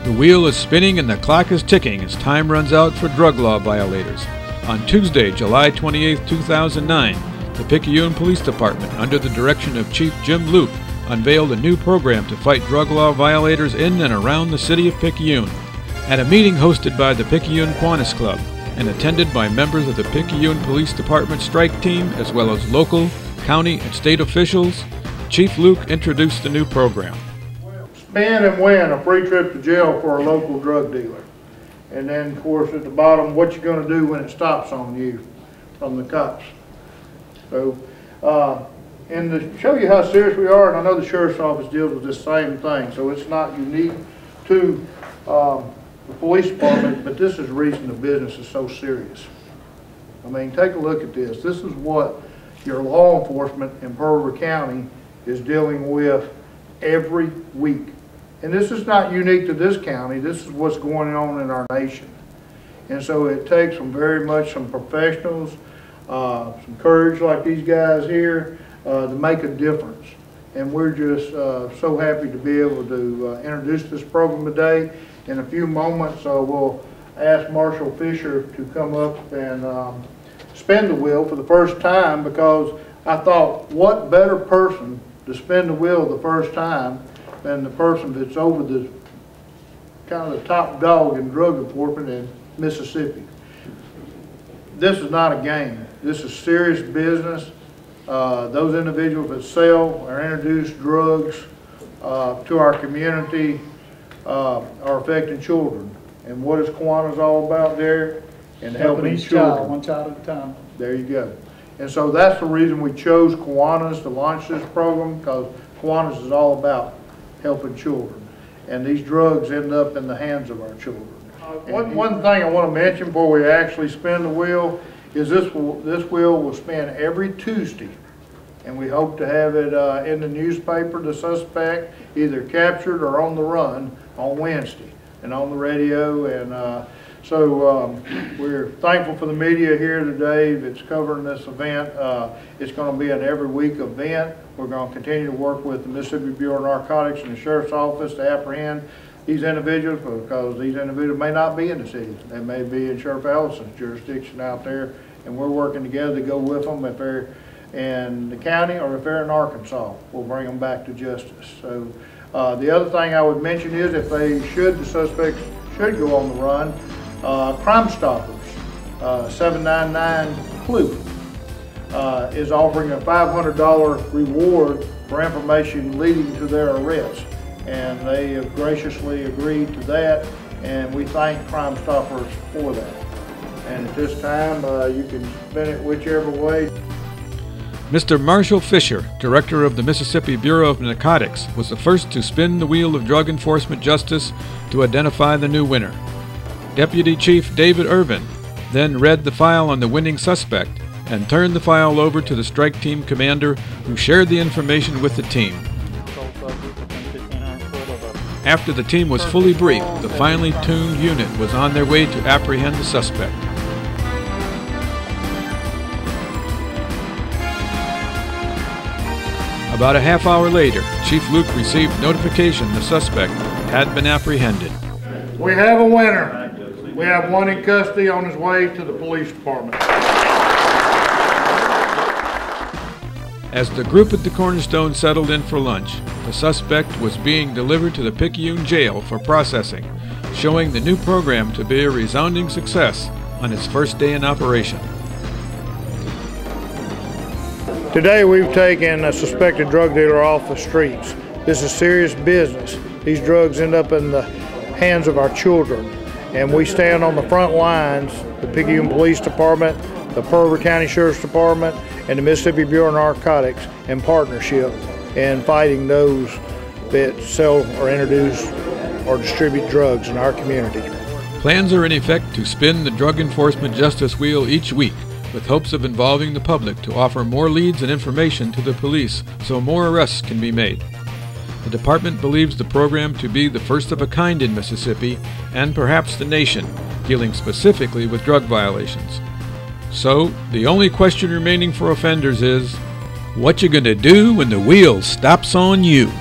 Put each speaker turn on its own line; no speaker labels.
The wheel is spinning and the clock is ticking as time runs out for drug law violators. On Tuesday, July 28, 2009, the Picayune Police Department, under the direction of Chief Jim Luke, unveiled a new program to fight drug law violators in and around the city of Picayune. At a meeting hosted by the Picayune Kiwanis Club and attended by members of the Picayune Police Department strike team as well as local, county, and state officials, Chief Luke introduced the new program.
Spend and win a free trip to jail for a local drug dealer. And then, of course, at the bottom, what you're going to do when it stops on you from the cops. So, and to show you how serious we are, and I know the Sheriff's Office deals with this same thing, so it's not unique to the police department, but this is the reason the business is so serious. I mean, take a look at this. This is what your law enforcement in Pearl River County is dealing with every week. And this is not unique to this county. This is what's going on in our nation. And so it takes very much some professionals, some courage like these guys here to make a difference. And we're just so happy to be able to introduce this program today. In a few moments, we'll ask Marshall Fisher to come up and spin the wheel for the first time, because I thought, what better person to spin the wheel the first time than the person that's over the kind of the top dog in drug enforcement in Mississippi. This is not a game. This is serious business. Those individuals that sell or introduce drugs to our community are affecting children. And what is Kiwanis all about there? And helping
each
children.
child, one child at a time.
There you go. And so that's the reason we chose Kiwanis to launch this program, because Kiwanis is all about helping children. And these drugs end up in the hands of our children. One thing I want to mention before we actually spin the wheel is this wheel will spin every Tuesday. And we hope to have it in the newspaper, the suspect, either captured or on the run on Wednesday, and on the radio. And so we're thankful for the media here today that's covering this event. It's going to be an every week event. We're going to continue to work with the Mississippi Bureau of Narcotics and the Sheriff's Office to apprehend these individuals, because these individuals may not be in the city. They may be in Sheriff Allison's jurisdiction out there, and we're working together to go with them. If they're in the county or if they're in Arkansas, we'll bring them back to justice. So the other thing I would mention is, if the suspects should go on the run, Crime Stoppers, 799-CLUE, is offering a $500 reward for information leading to their arrest. And they have graciously agreed to that, and we thank Crime Stoppers for that. And at this time, you can spin it whichever way.
Mr. Marshall Fisher, Director of the Mississippi Bureau of Narcotics, was the first to spin the wheel of drug enforcement justice to identify the new winner. Deputy Chief David Irvin then read the file on the winning suspect and turned the file over to the strike team commander, who shared the information with the team. After the team was fully briefed, the finely tuned unit was on their way to apprehend the suspect. About a half hour later, Chief Luke received notification the suspect had been apprehended.
We have a winner. We have one in custody on his way to the police department.
As the group at the Cornerstone settled in for lunch, the suspect was being delivered to the Picayune jail for processing, showing the new program to be a resounding success on its first day in operation.
Today we've taken a suspected drug dealer off the streets. This is serious business. These drugs end up in the hands of our children, and we stand on the front lines, the Picayune Police Department, the Pearl River County Sheriff's Department, and the Mississippi Bureau of Narcotics in partnership in fighting those that sell or introduce or distribute drugs in our community.
Plans are in effect to spin the drug enforcement justice wheel each week, with hopes of involving the public to offer more leads and information to the police so more arrests can be made. The department believes the program to be the first of a kind in Mississippi, and perhaps the nation, dealing specifically with drug violations. So, the only question remaining for offenders is, what you gonna do when the wheel stops on you?